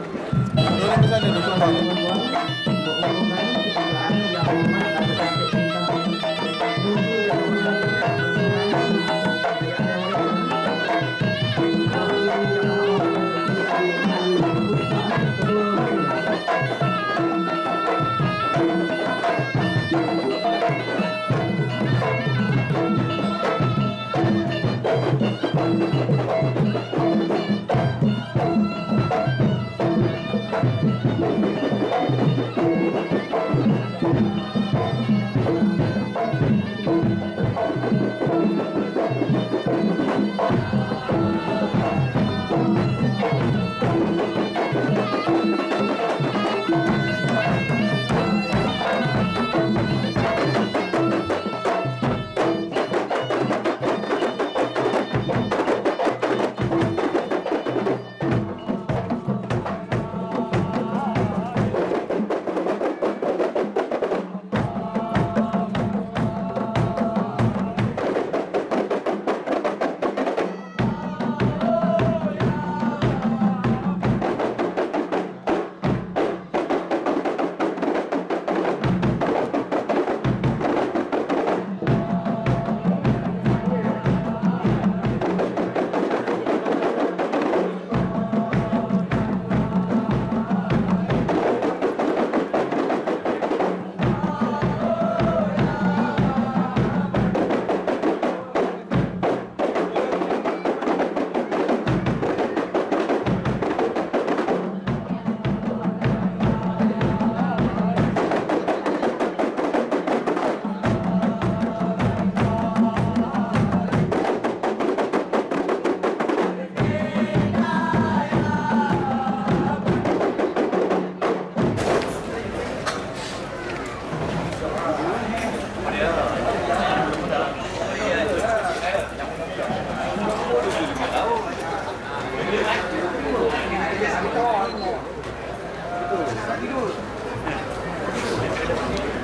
Turun ke sana dulu, Bang.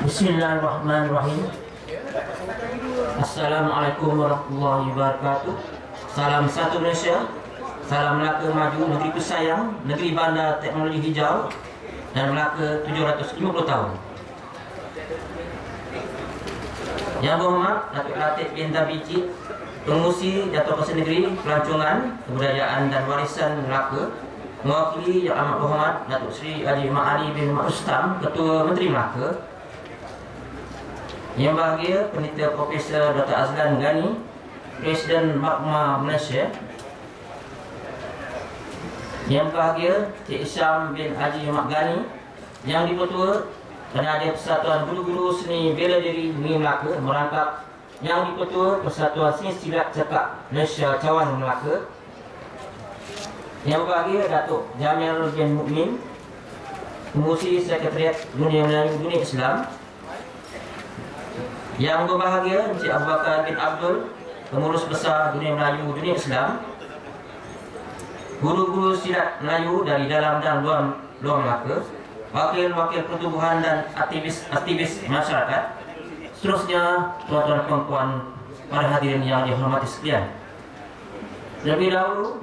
Bismillahirrahmanirrahim. Assalamualaikum warahmatullahi wabarakatuh. Salam satu Malaysia. Salam Melaka maju, negeri sayang, negeri bandar teknologi hijau, dan Melaka 750 tahun. Yang berhormat Datuk Latif bin Tabicik, Pengurusi Datuk Pasar Negeri, Pelancongan, Kebudayaan dan Warisan Melaka, mewakili Yang Amat Berhormat Datuk Seri Haji Mak Ali bin Mak Rustam, Ketua Menteri Melaka. Yang bahagia Penitia Profesor Dr. Azlan Ghani, Presiden Mahkamah Malaysia. Yang bahagia Cik Isyam bin Haji Mak Ghani, Yang Dipertua Penaja Persatuan Guru-Guru Seni Bela Diri Negeri Melaka merangkap Yang Dipertua Persatuan Seni Silat Cekak Malaysia Cawan Melaka. Yang bahagia Datuk Jamil bin Mukmin, Pengurusi Sekretariat Dunia Melayu Dunia Islam. Yang berbahagia Encik Abu Bakar bin Abdul, Pengurus Besar Dunia Melayu Dunia Islam. Guru-guru silat Melayu dari dalam dan luar Melaka, wakil-wakil pertubuhan dan aktivis masyarakat. Seterusnya, tuan-tuan dan puan-puan, para hadirin yang dihormati sekalian. Terlebih dahulu,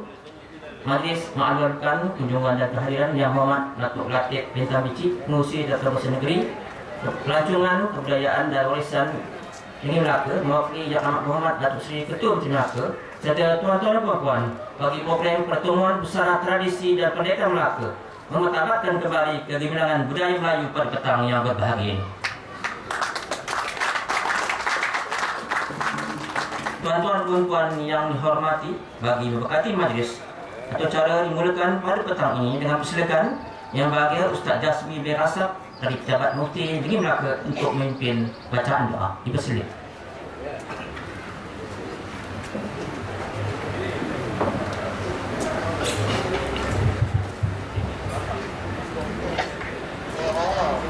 majlis mengalukan kunjungan dan kehadiran Yang Berhormat Datuk Latif bin Tabicik, Pengurusi Datuk Pasar Negeri, Pelancongan, Kebudayaan dan Warisan Negeri Melaka, mewakili Yang Amat Berhormat Datuk Seri Ketua Menteri Melaka, serta tuan-tuan dan puan-puan, bagi program Pertemuan Busana Tradisi dan Pendekan Melaka, memertabatkan kembali kegemilangan budaya Melayu pada petang yang berbahagia. Tuan-tuan dan puan-puan yang dihormati, bagi memberkati majlis atau cara dimulakan pada petang ini dengan persilakan Yang bahagia Ustaz Jasmi bin Rasab dari Pejabat Mufti Negeri Melaka untuk memimpin bacaan doa. Dipersilakan.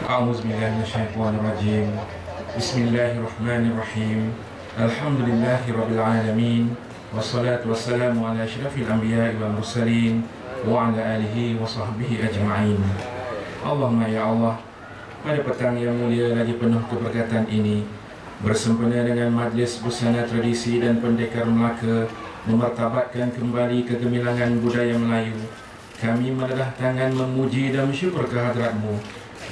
A'udzubillahiminasyaitonirrajim. Bismillahirrahmanirrahim. Alhamdulillahirabbil alamin. Wassalatu wassalamu ala asyrafil anbiya'i wal mursalin wa ala alihi wa sahbihi ajma'in. Allahumma ya Allah, pada petang yang mulia lagi penuh keberkatan ini, bersempena dengan majlis busana tradisi dan pendekar Melaka memartabatkan kembali kegemilangan budaya Melayu, kami menelah tangan memuji dan bersyukur kehadrat-Mu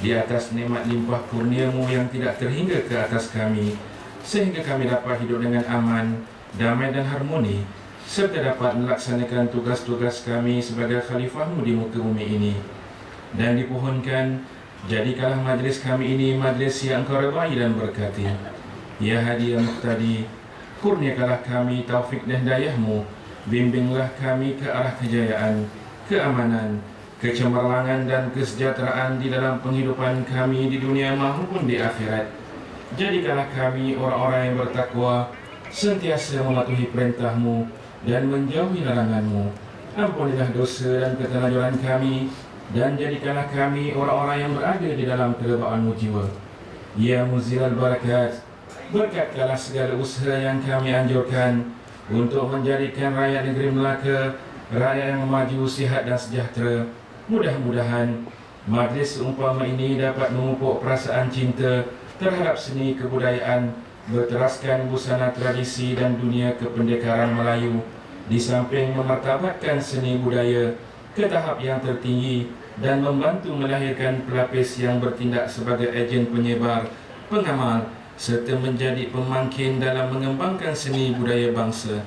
di atas nikmat limpah kurnia-Mu yang tidak terhingga ke atas kami, sehingga kami dapat hidup dengan aman, damai dan harmoni, serta dapat melaksanakan tugas-tugas kami sebagai khalifah-Mu di muka bumi ini. Dan dipohonkan, jadikanlah majlis kami ini majlis yang Engkau redai dan berkati. Ya Hadi ya Muqtadi, kurniakanlah kami taufik dan hidayah-Mu, bimbinglah kami ke arah kejayaan, keamanan, kecemerlangan dan kesejahteraan di dalam penghidupan kami di dunia maupun di akhirat. Jadikanlah kami orang-orang yang bertakwa, sentiasa mematuhi perintah-Mu dan menjauhi larangan-Mu. Ampunilah dosa dan keterlanjuran kami, dan jadikanlah kami orang-orang yang berada di dalam keredaan-Mu jiwa. Ya Muzilal Barakat, berkatkanlah segala usaha yang kami anjurkan untuk menjadikan rakyat negeri Melaka rakyat yang maju, sihat dan sejahtera. Mudah-mudahan majlis seumpama ini dapat memupuk perasaan cinta terhadap seni kebudayaan, berteraskan busana tradisi dan dunia kependekaran Melayu, di samping memartabatkan seni budaya ke tahap yang tertinggi dan membantu melahirkan pelapis yang bertindak sebagai ejen penyebar, pengamal serta menjadi pemangkin dalam mengembangkan seni budaya bangsa.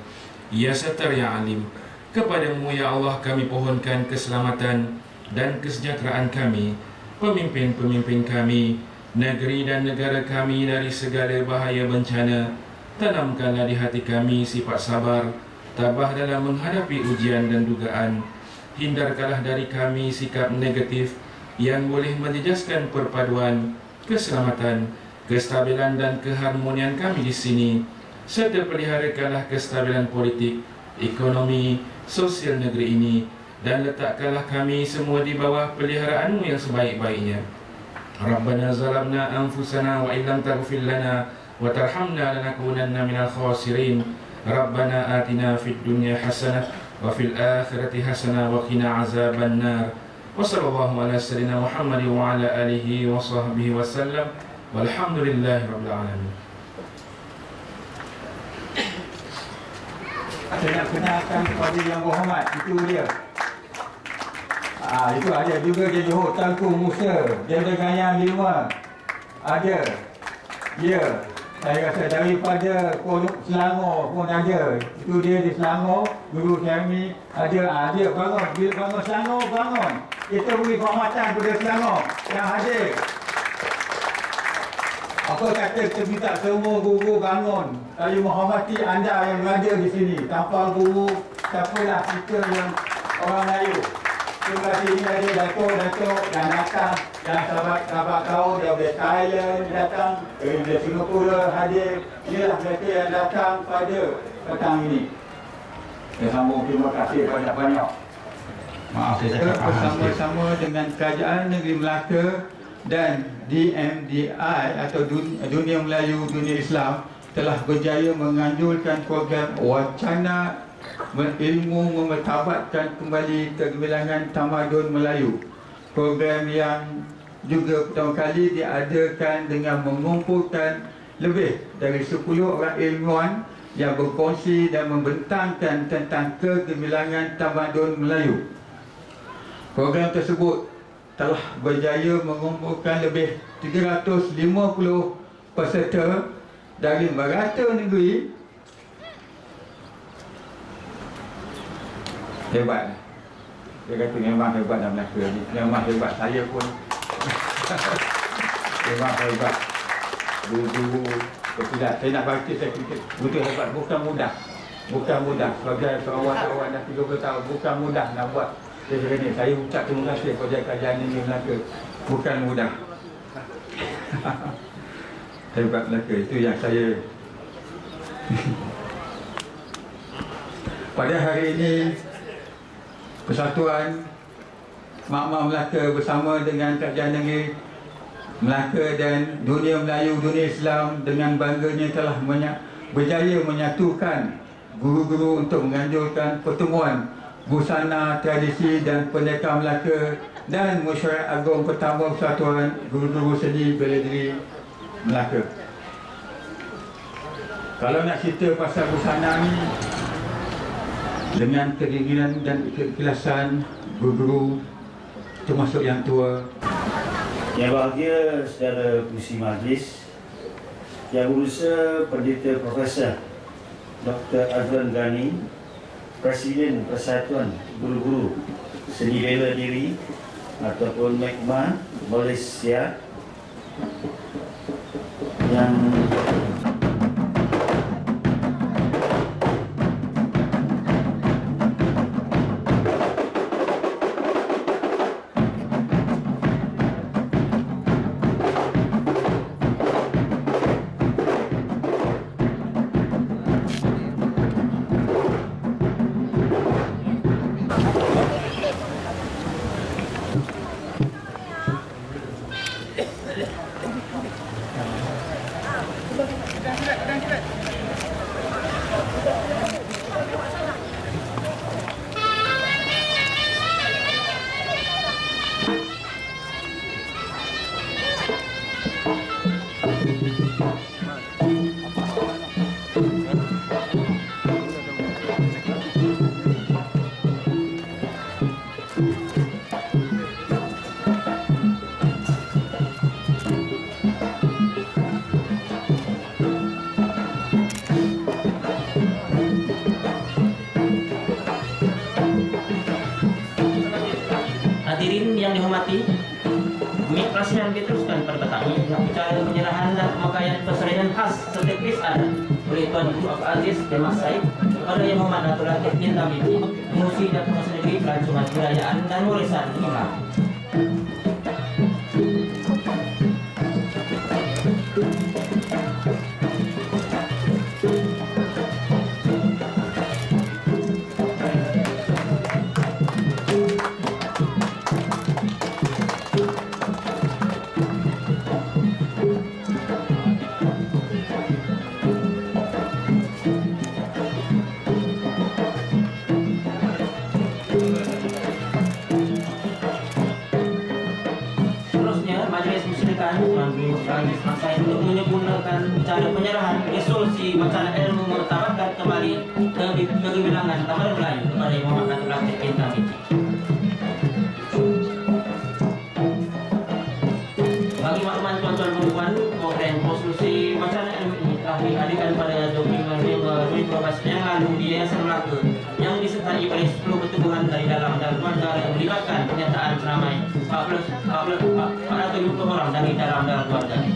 Ya Satar ya Alim, kepadamu ya Allah kami pohonkan keselamatan dan kesejahteraan kami, pemimpin-pemimpin kami, negeri dan negara kami dari segala bahaya bencana. Tanamkanlah di hati kami sifat sabar, tabah dalam menghadapi ujian dan dugaan. Hindarkanlah dari kami sikap negatif yang boleh menjejaskan perpaduan, keselamatan, kestabilan dan keharmonian kami di sini, serta peliharakanlah kestabilan politik, ekonomi, sosial negeri ini, dan letakkanlah kami semua di bawah peliharaan-Mu yang sebaik-baiknya. Rabbana zalamna anfusana wa illam taghfir lana wa tarhamna lanakunanna minal khasirin. Rabbana atina fid dunya hasanah wa fil akhirati hasanah wa qina azaban nar. Wa sallallahu ala sayyidina Muhammad wa ala alihi wa sahbihi wa sallam. Walhamdulillahi rabbil alamin. Saya nak kenalkan kepada yang berhormat, itu dia. Itu ada juga di Johor Tangku Musa, Jendela Ganyang 5. Ada. Ya, saya rasa daripada Selangor pun ada. Itu dia di Selangor, guru kami ada. Dia bangun, bila bangun Selangor, bangun. Kita beri penghormatan kepada Selangor yang hadir. Apa kata kita minta semua guru bangun, kali menghormati anda yang berada di sini. Tanpa guru, siapalah kita yang orang Melayu. Terima kasih, ini ada Datuk yang datang, dan sahabat-sahabat kau dari Thailand datang, dari Singapura hadir. Inilah mereka yang datang pada petang ini. Saya sambung terima kasih banyak-banyak. Maaf saya cakap bersama-sama dengan Kerajaan Negeri Melaka dan DMDI atau Dunia Melayu Dunia Islam telah berjaya menganjurkan program wacana ilmu memertabatkan kembali kegemilangan tamadun Melayu. Program yang juga pertama kali diadakan dengan mengumpulkan lebih dari 10 orang ilmuwan yang berkongsi dan membentangkan tentang kegemilangan tamadun Melayu. Program tersebut telah berjaya mengumpulkan lebih 350 peserta dari merata negeri. Hebat. Dia kata memang hebat dalam Melaka ni. Memang hebat. Saya pun memang hebat. Dulu bersilat. Saya nak baca, saya fikir betul hebat. Bukan mudah. Bukan mudah. Sebagai seorang dah 30 tahun, bukan mudah nak buat. Saya ucap terima kasih kepada Kerajaan Negeri Melaka. Bukan mudah. Hebat Melaka. Itu yang saya. Pada hari ini, Persatuan Makmah Melaka bersama dengan Kerajaan Negeri Melaka dan Dunia Melayu Dunia Islam dengan bangganya telah berjaya menyatukan guru-guru untuk menganjurkan pertemuan busana tradisi dan pendekar Melaka dan Mesyuarat Agung Pertama Persatuan Guru-Guru Seni Bela Diri Melaka. Kalau nak cerita pasal busana ni, dengan keinginan dan keikhlasan guru-guru termasuk yang tua. Yang bahagia saudara pengurusi majlis, Yang Berusaha Pendeta Profesor Dr. Azlan Ghani, Presiden Persatuan Guru-Guru Seni Bela Diri ataupun MEKMA Malaysia, yang hadirin yang dihormati, mengikhlaskan diteruskan pada petang ini upacara penyerahan dan pemakaian persalinan khas setekis adat oleh Tuan Guru Abdul Aziz Demak Said kepada Yang Hormat Datuk Latif Tinta Binti, Pengurusi dan Pengurusi Negeri Pelancongan Kebudayaan dan Warisan Islam. Untuk menggunakan cara penyerahan resolusi wacana ilmu mengutamatkan kembali kegebilangan Taman Melayu kepada Yang Hormat Datuk Latif Tinta Binti. Bagi makluman tuan-tuan dan puan, program resolusi wacana ilmu ini telah dihadirkan pada 25 November 2012 yang lalu di Yayasan Melaka, yang disertai oleh 10 pertubuhan dari dalam dan luar negara yang melibatkan penyataan seramai 450 orang dari dalam dan luar negara.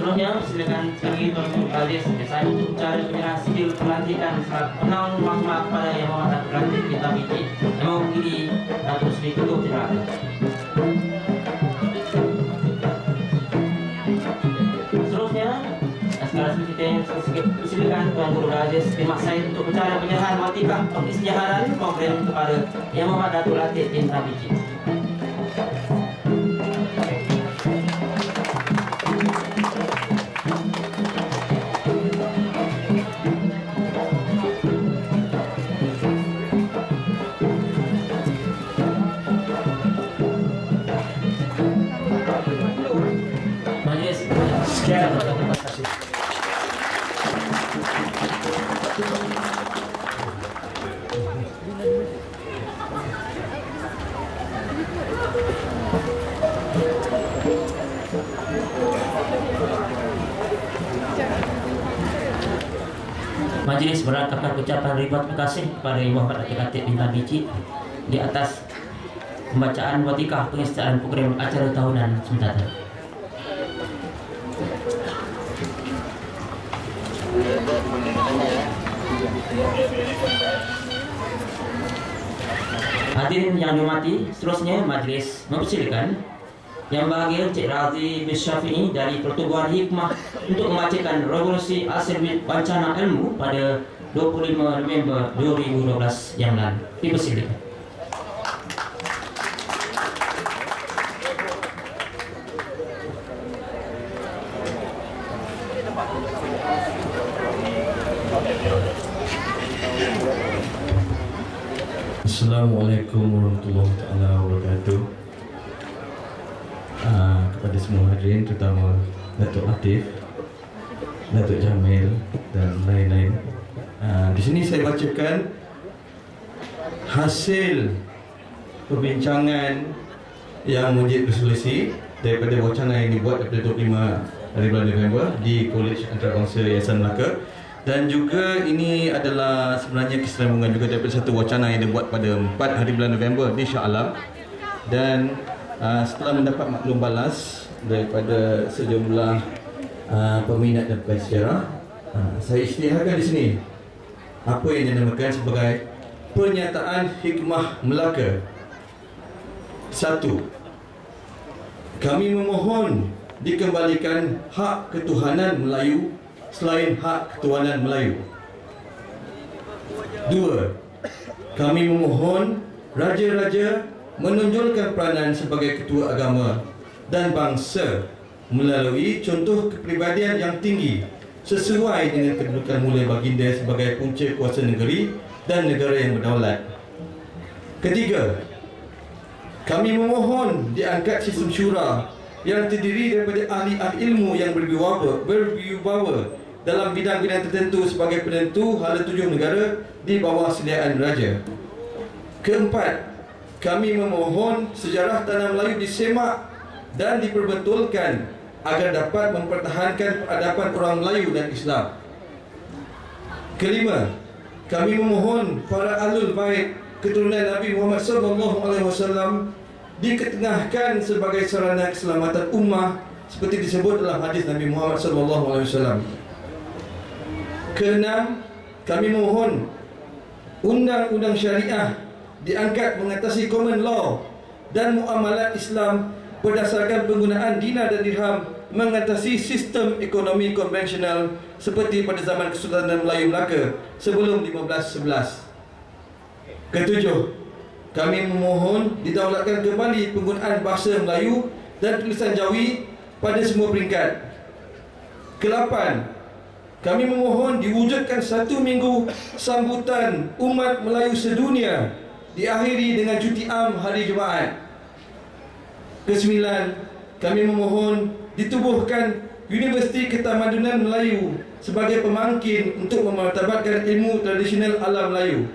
Selanjutnya, silakan sekali Tuan Guru Aziz saya untuk cara penyerahan sijil pelantikan serat penang mahkamah kepada Yang Hormat Datuk Latif Tinta Binti yang mewakili Datuk Seri Ketua Jeneral. Seterusnya, sekarang silakan Tuan Guru Aziz Demak Said untuk bicara penyerahan watikah pengisytiharan program kepada Yang Hormat Datuk Latif Tinta Binti. Sekian, terima kasih. Majelis merangkapkan ucapan ribuan terima kasih kepada Yang Hormat Datuk Latif Tinta Binti di atas pembacaan watikah pengisytiharan program acara tahunan sementara. Hadirin yang dihormati, seterusnya majlis mempersilakan Yang Bahagia Encik Razi bin Syafi'i dari Pertubuhan Hikmah untuk membacakan Revolusi Asir Wancana Ilmu pada 25 November 2012 yang lalu. Dipersilakan. Assalamualaikum warahmatullahi wabarakatuh. Kepada semua hadirin, terutama Datuk Latif, Datuk Jamil dan lain-lain, Di sini saya bacakan hasil perbincangan yang menjadi resolusi daripada wacana yang dibuat daripada 25 hari bulan November di Kolej Antarabangsa Yayasan Melaka, dan juga ini adalah sebenarnya kesinambungan juga daripada satu wacana yang dibuat pada 4 hari bulan November di Shah Alam. Dan setelah mendapat maklum balas daripada sejumlah peminat dan pensejarah, saya isytiharkan di sini apa yang dinamakan sebagai pernyataan hikmah Melaka. 1. Kami memohon dikembalikan hak ketuhanan Melayu selain hak ketuhanan Melayu. 2. Kami memohon raja-raja menonjolkan peranan sebagai ketua agama dan bangsa melalui contoh kepribadian yang tinggi sesuai dengan kedudukan mulia baginda sebagai punca kuasa negeri dan negara yang berdaulat. 3. Kami memohon diangkat sistem syura yang terdiri daripada ahli-ahli ilmu yang berwibawa dalam bidang-bidang tertentu sebagai penentu hala tujuh negara di bawah sediaan raja. 4. Kami memohon sejarah tanah Melayu disemak dan diperbetulkan agar dapat mempertahankan peradaban orang Melayu dan Islam. 5. Kami memohon para ahlul bait keturunan Nabi Muhammad SAW diketengahkan sebagai sarana keselamatan ummah seperti disebut dalam hadis Nabi Muhammad SAW. 6. Kami mohon undang-undang syariah diangkat mengatasi common law dan muamalat Islam berdasarkan penggunaan dinar dan dirham mengatasi sistem ekonomi konvensional seperti pada zaman Kesultanan Melayu Melaka sebelum 1511. 7. Kami memohon didaulatkan kembali penggunaan bahasa Melayu dan tulisan Jawi pada semua peringkat. 8. Kami memohon diwujudkan 1 minggu sambutan umat Melayu sedunia diakhiri dengan cuti am hari Jumaat. 9. Kami memohon ditubuhkan Universiti Ketamadunan Melayu sebagai pemangkin untuk memartabatkan ilmu tradisional alam Melayu.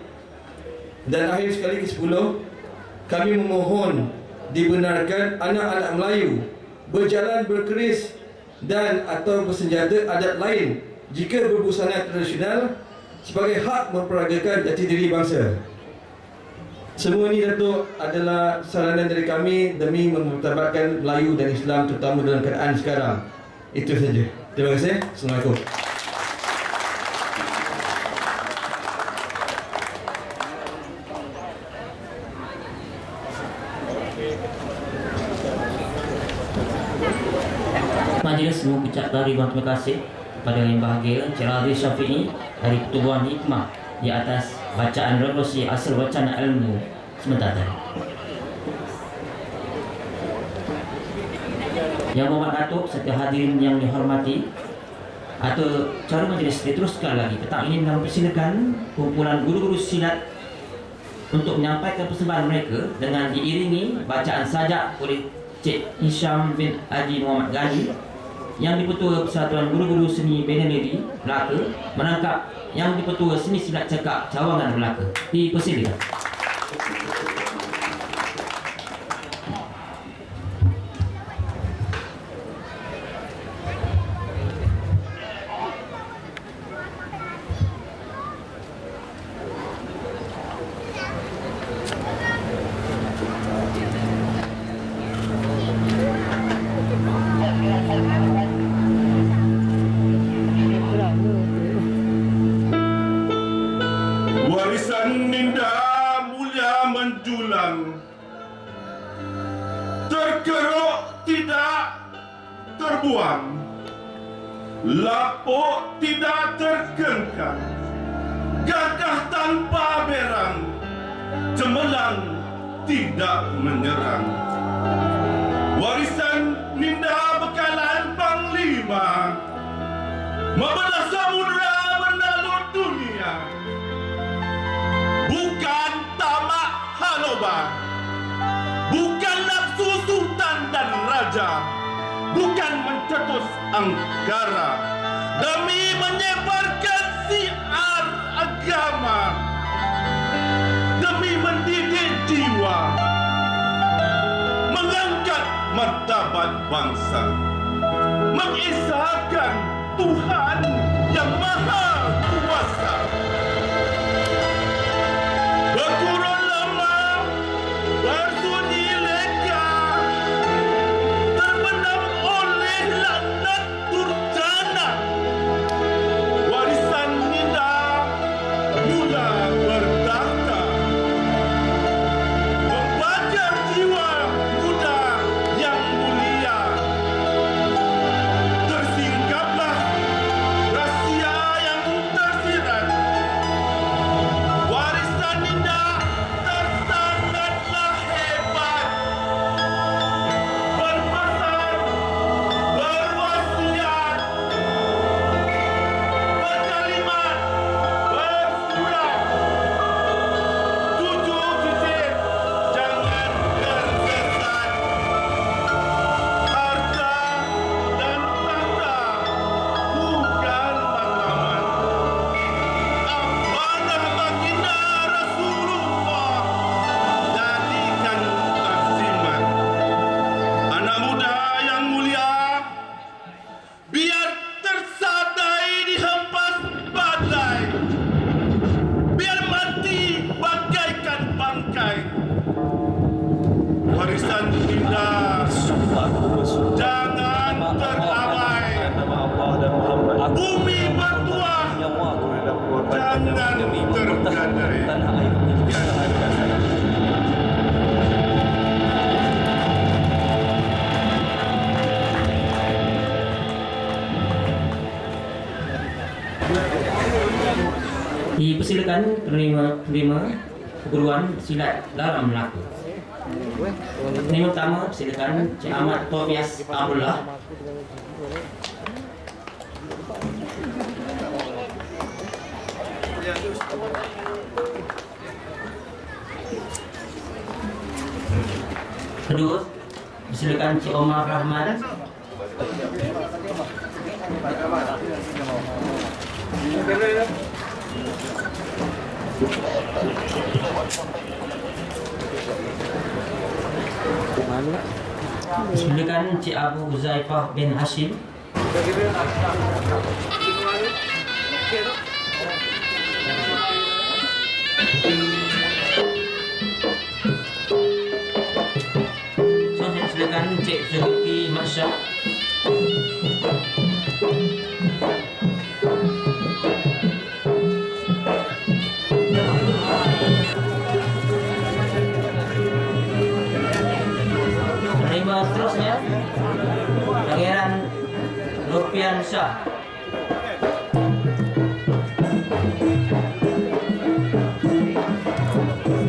Dan akhir sekali ke-10, kami memohon dibenarkan anak-anak Melayu berjalan berkeris dan atau bersenjata adat lain jika berbusana tradisional sebagai hak memperagakan jati diri bangsa. Semua ini, Datuk, adalah saranan dari kami demi memartabatkan Melayu dan Islam terutama dalam keadaan sekarang. Itu saja. Terima kasih. Assalamualaikum. Majlis mengucapkan ribuan terima kasih kepada yang bahagia Encik Radhi Syafi'i dari Pertubuhan Hikmah di atas bacaan resolusi asal wacana ilmu sebentar tadi. Yang Mohd Datuk serta hadirin yang dihormati, atau cara majlis diteruskan lagi. Petang ini mempersilakan kumpulan guru-guru silat untuk menyampaikan persembahan mereka dengan diiringi bacaan sajak oleh Cik Hisham bin Haji Muhammad Ghani yang Dipertua Persatuan Guru-Guru Seni Beneledi Melaka menangkap yang Dipertua Seni Silat Cekak Cawangan Melaka. Dipersilakan. Warisan indah mulia menjulang, terkeruk tidak terbuang, lapuk tidak tergengkang, gagah tanpa berang, cemerlang tidak menyerang. Warisan minda bekalan panglima, membelah samudra menalut dunia. Bukan tamak haloba, bukan nafsu sultan dan raja, bukan mencetus angkara, demi menyebarkan siar agama demi mendidik jiwa, mengangkat martabat bangsa, mengisahkan Tuhan yang Maha Kuasa. Berkurun lemah, bersunyi leka, terbenam oleh laknat durjana. Warisan indah mula bertahta, membajar jiwa muda yang mulia. Tersingkaplah rahsia yang tersirat. Warisan indah tersangatlah hebat, berpesan, berwasiat, berkalimat, bersurat. Cucu cicit jangan tersesat. Harta dan tahta bukan matlamat. Amanah baginda Rasulullah jadikan azimat. Anak muda yang mulia, biar tersadai dihempas badai, biar mati bagaikan bangkai. Warisan indah jangan terabai. Bumi bertuah jangan tergadai. Dipersilakan penerima perguruan silat dalam Melaka. Penerima pertama silakan Cik Ahmad Tobias Abdullah. Kedua silakan Cik Omar Rahman. Silakan Cik Abu Zaifah bin Hashim. Silakan Cik Zulkifli Masyah. Seterusnya Pangeran Nurfian Shah.